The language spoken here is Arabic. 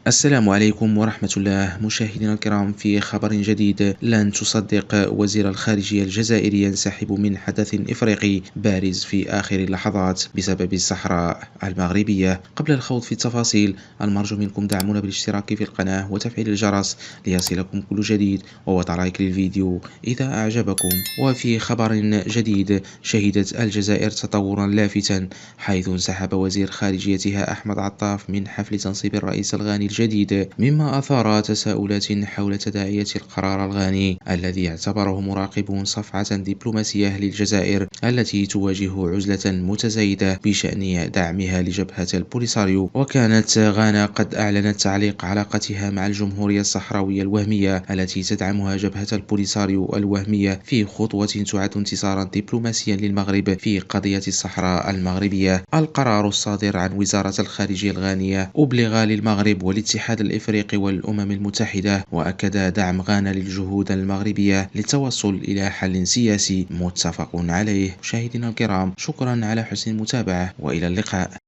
السلام عليكم ورحمة الله مشاهدينا الكرام. في خبر جديد، لن تصدق وزير الخارجية الجزائري ينسحب من حدث إفريقي بارز في آخر اللحظات بسبب الصحراء المغربية. قبل الخوض في التفاصيل، المرجو منكم دعمونا بالاشتراك في القناة وتفعيل الجرس ليصلكم كل جديد ووضع لايك للفيديو إذا أعجبكم. وفي خبر جديد، شهدت الجزائر تطورا لافتا حيث انسحب وزير خارجيتها أحمد عطاف من حفل تنصيب الرئيس الغاني الجديد، مما أثار تساؤلات حول تداعية القرار الغاني الذي يعتبره مراقبون صفعة دبلوماسية للجزائر التي تواجه عزلة متزايدة بشأن دعمها لجبهة البوليساريو. وكانت غانا قد أعلنت تعليق علاقتها مع الجمهورية الصحراوية الوهمية التي تدعمها جبهة البوليساريو الوهمية في خطوة تعد انتصارا دبلوماسيا للمغرب في قضية الصحراء المغربية. القرار الصادر عن وزارة الخارجية الغانية أبلغ للمغرب والاتحاد الإفريقي والأمم المتحدة، وأكد دعم غانا للجهود المغربية للتوصل إلى حل سياسي متفق عليه. مشاهدينا الكرام، شكرا على حسن المتابعة وإلى اللقاء.